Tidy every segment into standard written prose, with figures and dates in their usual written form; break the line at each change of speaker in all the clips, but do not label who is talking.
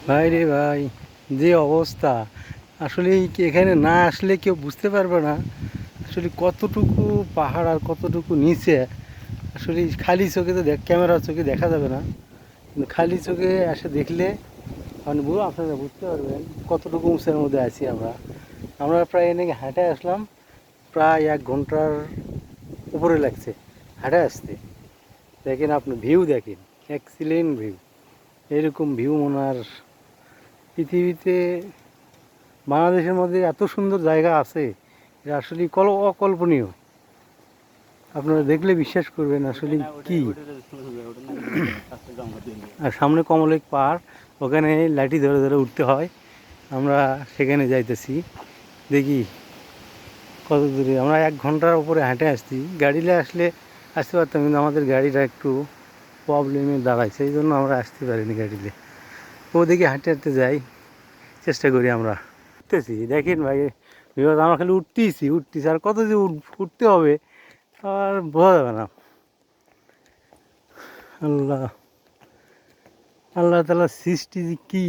ভাই রে ভাই, যে অবস্থা আসলে এখানে না আসলে কেউ বুঝতে পারবে না আসলে কতটুকু পাহাড় আর কতটুকু নিচে। আসলে খালি চোখে তো ক্যামেরার চোখে দেখা যাবে না, কিন্তু খালি চোখে এসে দেখলে আপনারা বুঝতে পারবেন কতটুকু উঁচের মধ্যে আছি আমরা। আমরা প্রায় এনে হাঁটে আসলাম, প্রায় 1 ঘন্টার উপরে লাগছে হাঁটে আসতে। দেখেন আপনি ভিউ দেখেন, এক্সিলেন্ট ভিউ। এরকম ভিউ ওনার পৃথিবীতে বাংলাদেশের মধ্যে এত সুন্দর জায়গা আছে, এটা আসলে অকল্পনীয়। আপনারা দেখলে বিশ্বাস করবেন আসলে কি। আর সামনে কমলেক পাহাড়, ওখানে লাঠি ধরে ধরে উঠতে হয়। আমরা সেখানে যাইতেছি, দেখি কত দূরে। আমরা 1 ঘন্টার উপরে হেঁটে আসছি, গাড়িতে আসলে আসতে পারতাম, কিন্তু আমাদের গাড়িটা একটু প্রবলেমে দাঁড়াইছে, এই জন্য আমরা আসতে পারিনি গাড়িতে। ওদিকে হাঁটতে হাঁটতে যাই, চেষ্টা করি আমরা। উঠতেছি দেখেন ভাই, বিপদ আমরা খালি উঠতেছি আর কত যে উঠতে হবে আর বোঝা যাবে না। আল্লাহ আল্লাহ তাআলার সৃষ্টি যে কী,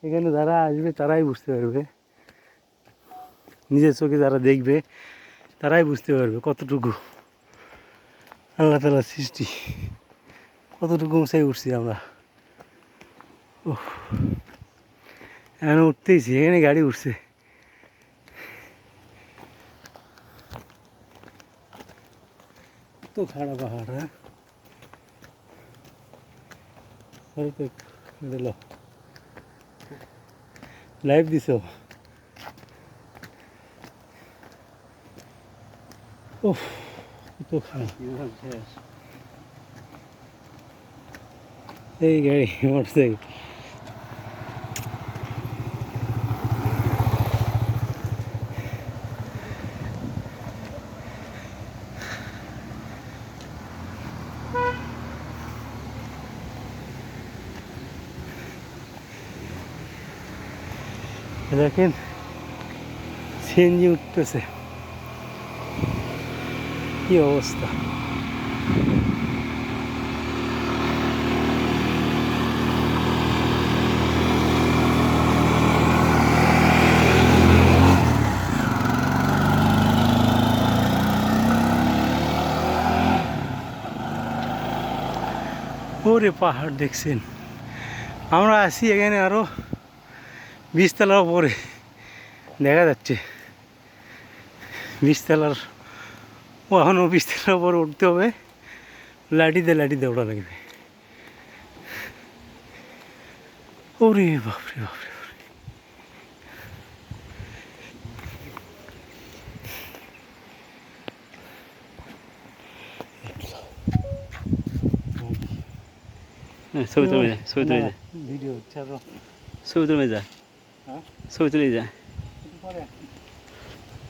এখানে যারা আসবে তারাই বুঝতে পারবে, নিজের চোখে যারা দেখবে তারাই বুঝতে পারবে কতটুকু আল্লাহ তাআলার সৃষ্টি, কতটুকু উঁচাই উঠছি আমরা। এখানে উঠতেইছি, এখানে গাড়ি উঠছে। তো খাড়া পাহাড়, হ্যাঁ লাইভ দিছ। ওহ তো এই গাড়ি মোটরসাইকেল। দেখেন সিএনজি উঠতেছে, কি অবস্থা। ওরে পাহাড় দেখছেন, আমরা আছি এখানে আরো 20 তলার উপরে দেখা যাচ্ছে। 20 তলার, ও এখনও 20 তলার উপরে উঠতে হবে, লাঠিতে ওঠা লাগবে। ওরে বাপরে বাপরে,
ছবি তুলে যা, ছবি তুলে যা,
ভিডিও হচ্ছে আরো।
ছবি তুলে যা,
হ্যাঁ
ছবি তুলে যা।
পরে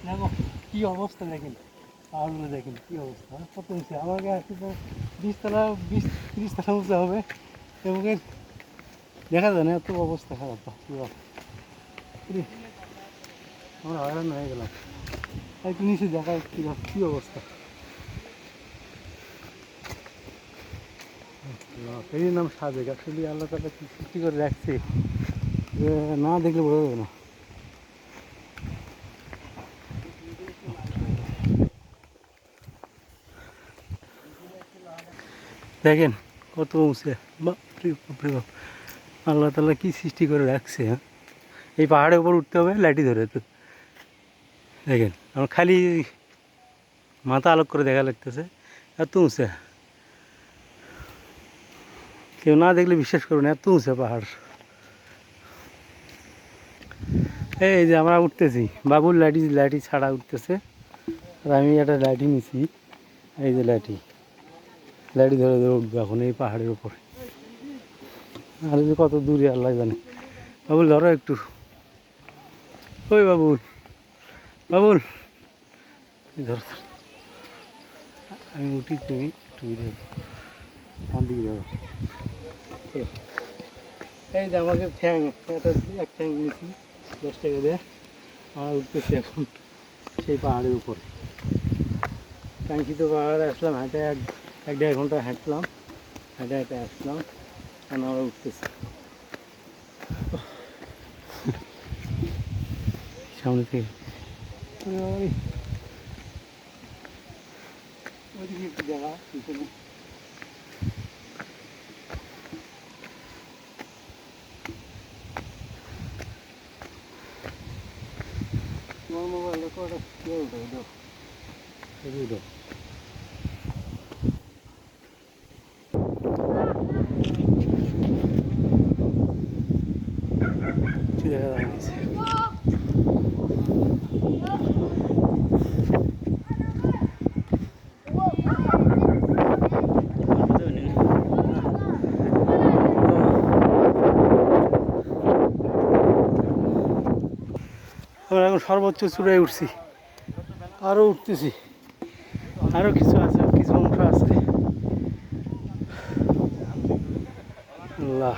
দেখো কি অবস্থা, দেখেন পাহাড়গুলো দেখেন কি অবস্থা, কত উঁচু। আমাকে আসতে তো 20 তলা 20-30 তলা উঁচু হবে, এবং দেখা যায় না, এত অবস্থা খারাপ। আমরা হয়রান হয়ে গেলাম, একটু নিচে দেখা কি অবস্থা। এই নাম সাজেক, আসলে আল্লাহ তাআলা কি সৃষ্টি করে রাখছে যে না দেখলে বোঝা যাবে না। দেখেন কত উঁচে, বাপরে বাপরে বাপ, আল্লাহ তাআলা কি সৃষ্টি করে রাখছে। হ্যাঁ, এই পাহাড়ের উপর উঠতে হবে লাঠি ধরে। তো দেখেন আমার খালি মাথা আলোক করে দেখা লাগতেছে, এত উঁচে। কেউ না দেখলে বিশ্বাস করবে না, এত উঁচে পাহাড়। এই যে আমরা উঠতেছি, বাবুর লাঠি ছাড়া উঠতেছে, আর আমি একটা লাঠি নিছি। এই যে লাঠি ধরে ধরে উঠবো এখন এই পাহাড়ের উপরে। আর যে কত দূরে আল্লাহ জানে। বাবুল ধরো একটু, ওই বাবুল, বাবুল ধরো, আমি উঠি, তুমি একটু আমার দিকে ধরো। এই যে আমাকে এক ঠ্যাং নিয়েছি 10 টাকা দিয়ে, আমরা উঠতেছি এখন সেই পাহাড়ের উপরে। কাঙ্ক্ষিত পাহাড়ে আসলাম, হাঁটে 1-1.5 ঘন্টা হাঁটলাম, হেঁটে হেঁটে আসলাম, এখন আমরা উঠতেছি। সামনে থেকে ওইদিকে একটু জায়গা পিছনে। তোমার মোবাইলে কটা কে উঠো উঠো উঠো। কিছু দেখা যাচ্ছে। আমরা এখন সর্বোচ্চ চূড়ায় উঠছি, আরও উঠতেছি, আরও কিছু আছে, কিছু অংশ আছে। আল্লাহ,